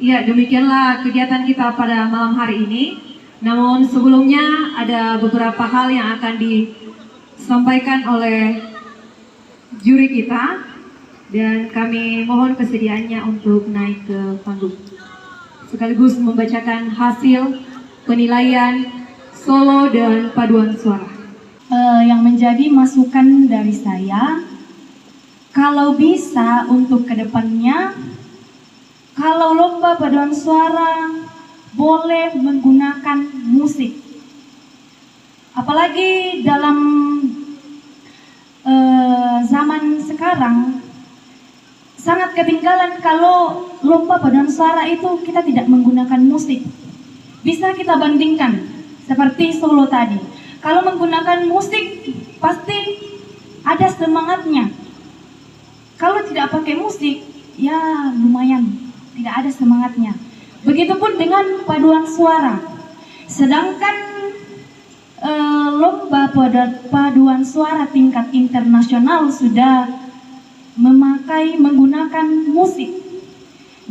Ya, demikianlah kegiatan kita pada malam hari ini. Namun sebelumnya ada beberapa hal yang akan disampaikan oleh juri kita dan kami mohon kesediaannya untuk naik ke panggung sekaligus membacakan hasil penilaian solo dan paduan suara. Yang menjadi masukan dari saya, kalau bisa untuk kedepannya, kalau lomba paduan suara boleh menggunakan musik, apalagi dalam zaman sekarang sangat ketinggalan kalau lomba paduan suara itu kita tidak menggunakan musik. Bisa kita bandingkan seperti solo tadi. Kalau menggunakan musik pasti ada semangatnya. Kalau tidak pakai musik, ya lumayan tidak ada semangatnya. Begitupun dengan paduan suara. Sedangkan lomba paduan suara tingkat internasional sudah menggunakan musik.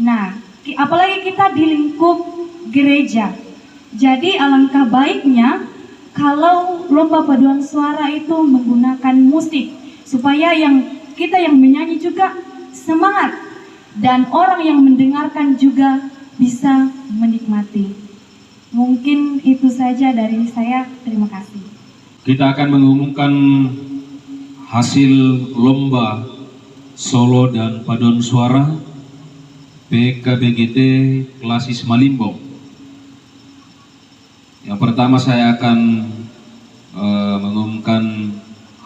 Nah, apalagi kita di lingkup gereja. Jadi alangkah baiknya kalau lomba paduan suara itu menggunakan musik supaya kita yang menyanyi juga semangat dan orang yang mendengarkan juga bisa menikmati. Mungkin itu saja dari saya. Terima kasih. Kita akan mengumumkan hasil lomba solo dan paduan suara PKBGT Klasis Malimbong. Yang pertama saya akan mengumumkan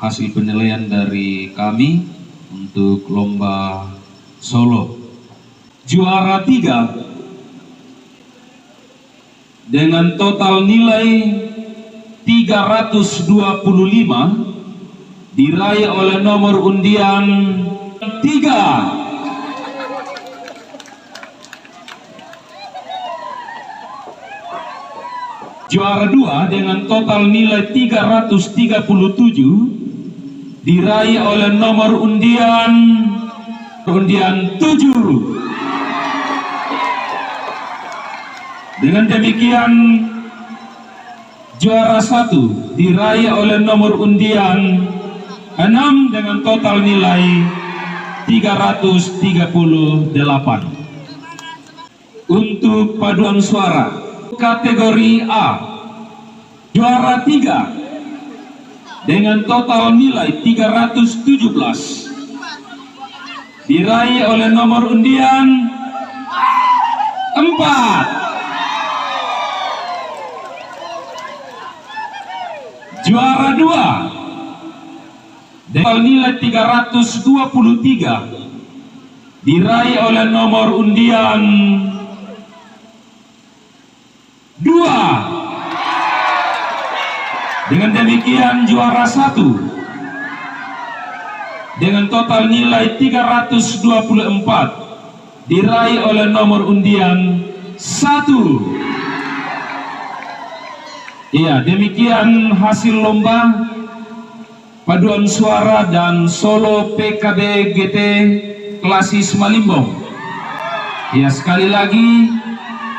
hasil penilaian dari kami untuk lomba solo. Juara 3 dengan total nilai 325 diraih oleh nomor undian 3. Juara 2 dengan total nilai 337 diraih oleh nomor undian 7. Dengan demikian juara 1 diraih oleh nomor undian 6 dengan total nilai 338. Untuk paduan suara kategori A, juara 3 dengan total nilai 317 diraih oleh nomor undian 4. Juara 2 dengan nilai 323 diraih oleh nomor undian 2. Dengan demikian juara 1 dengan total nilai 324 diraih oleh nomor undian 1. Iya, demikian hasil lomba paduan suara dan solo PKBGT Klasis Malimbong. Ya, sekali lagi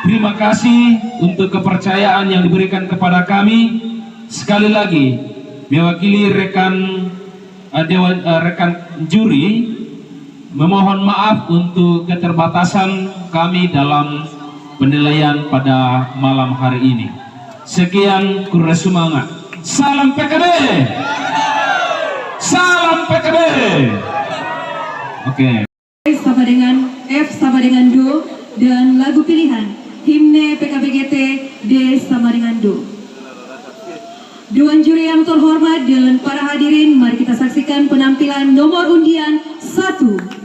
terima kasih untuk kepercayaan yang diberikan kepada kami. Sekali lagi mewakili rekan juri memohon maaf untuk keterbatasan kami dalam penilaian pada malam hari ini. Sekian, kurang semangat. Salam PKB. Salam PKB. Oke. Sama dengan F sama dengan Do dan lagu pilihan himne PKBGT D sama dengan Do. Dewan juri yang terhormat dan para hadirin, mari kita saksikan penampilan nomor undian 1.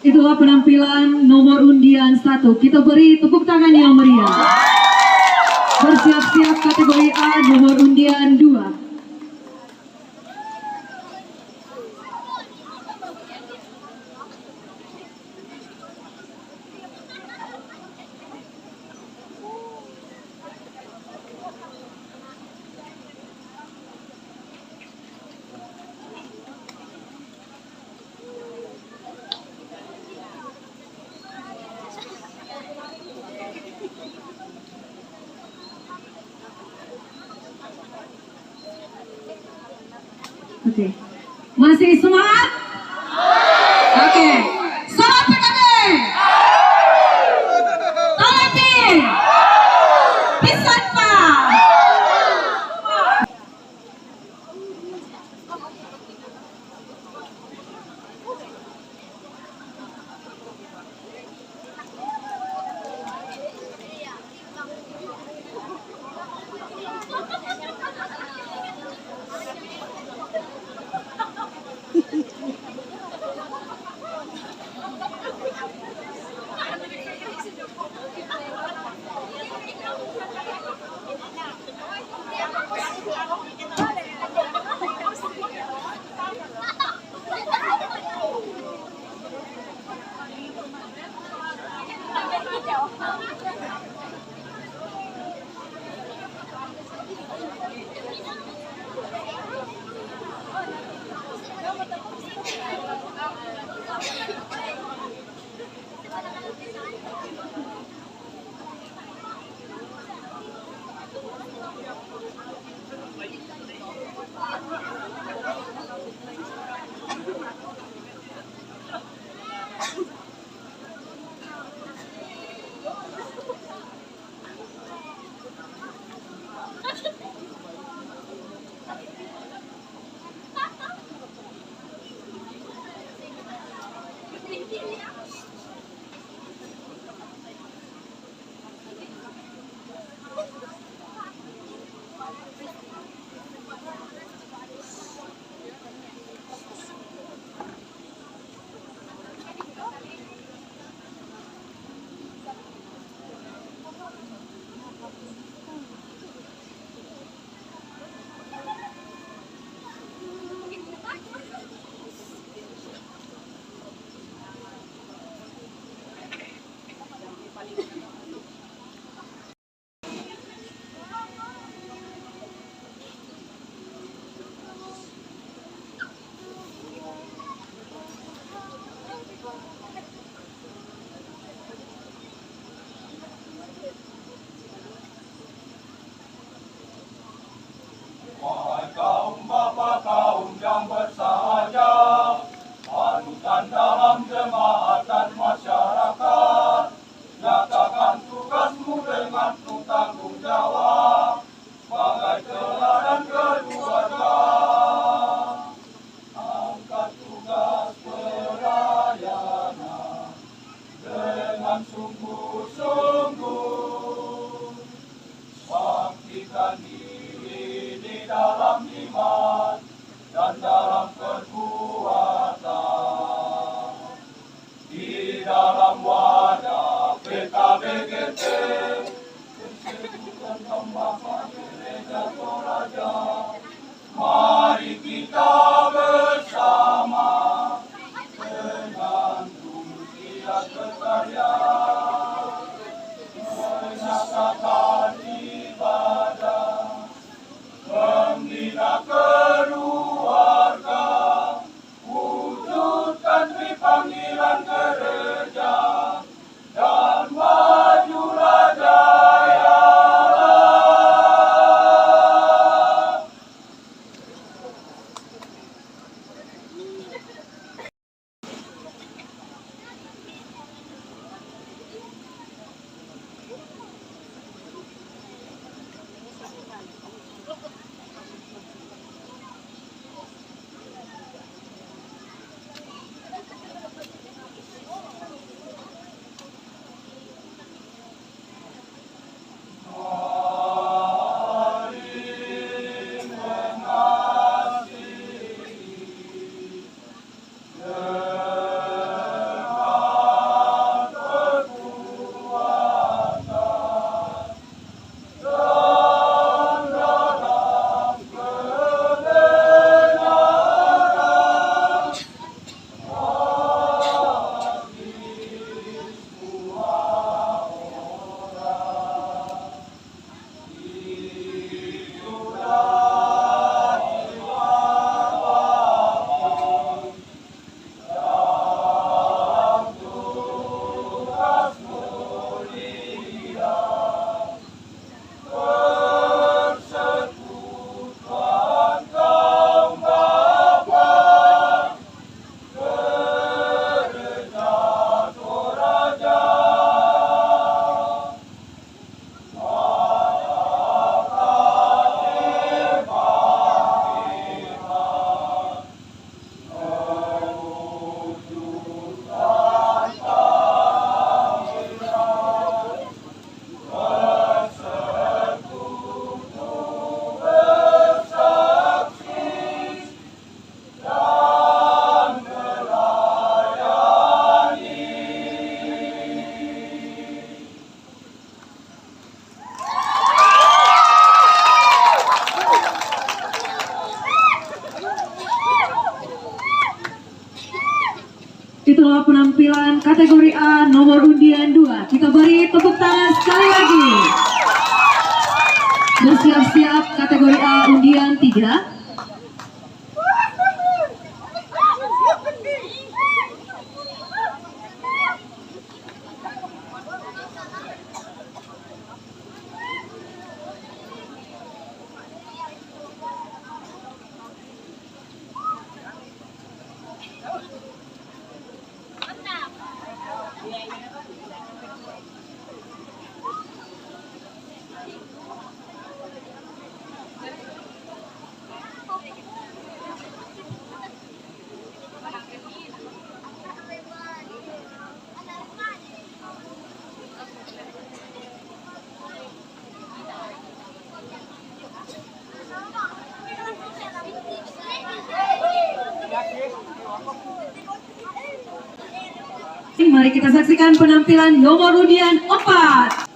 Itulah penampilan nomor undian 1. Kita beri tepuk tangan yang meriah. Bersiap-siap kategori A nomor undian 2. Oke. Masih semangat? Oke. Salam PKB. Tolati. Pisan Pak. Itulah penampilan kategori A nomor undian 2. Kita beri tepuk tangan sekali lagi. Bersiap-siap kategori A undian 3. Mari kita saksikan penampilan nomor undian 4.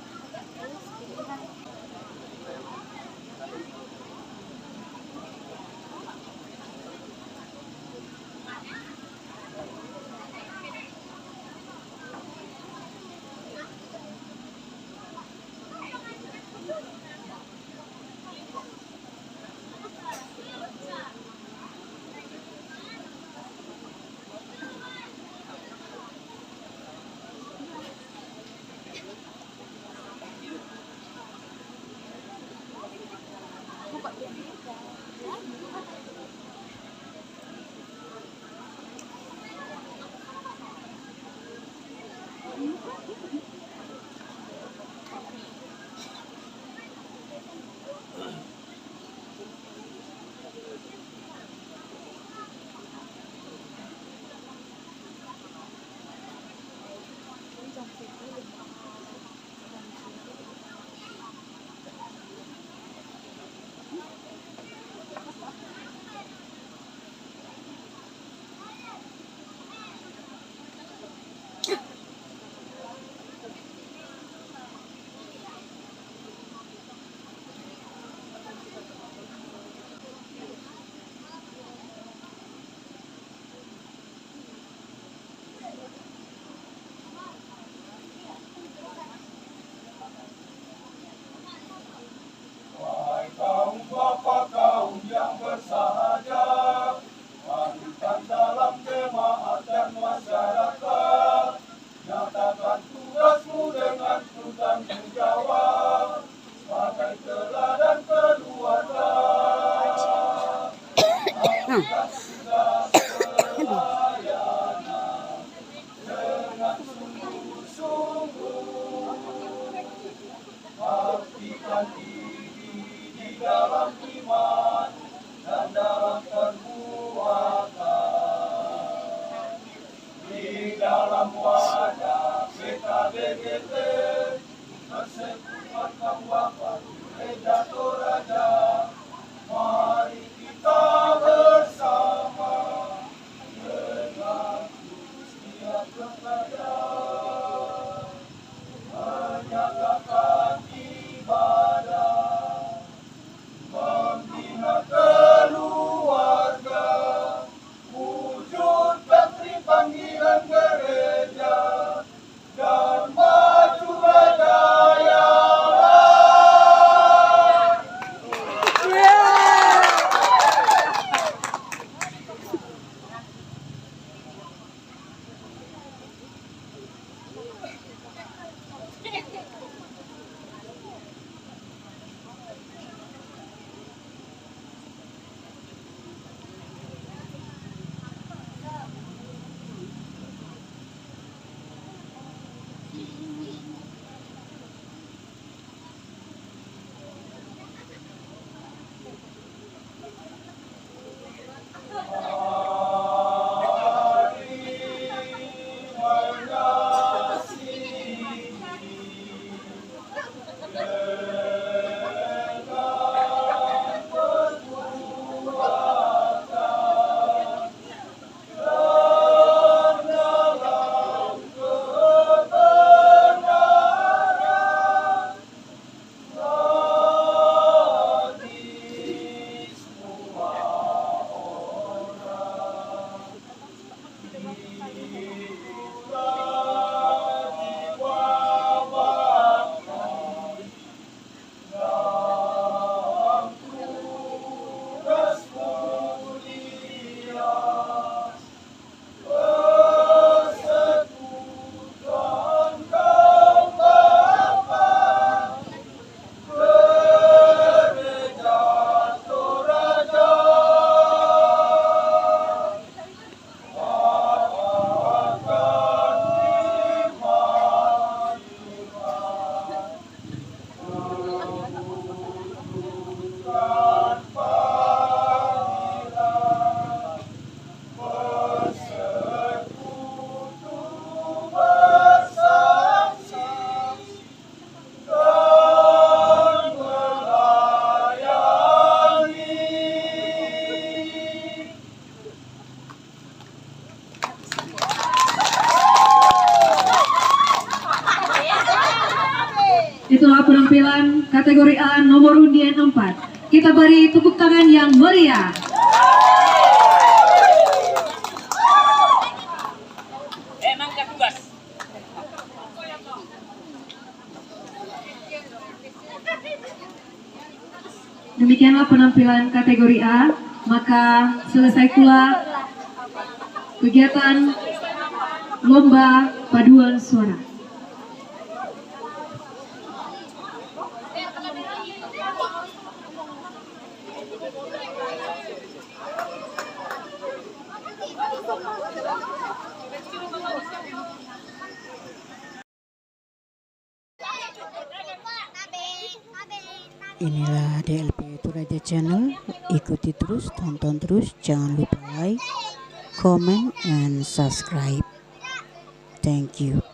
kategori A nomor undian 4. Kita beri tepuk tangan yang meriah. Demikianlah penampilan kategori A, maka selesai pula kegiatan lomba paduan suara. Inilah DLP Toraja Channel. Ikuti terus, tonton terus, jangan lupa like, comment, and subscribe. Thank you.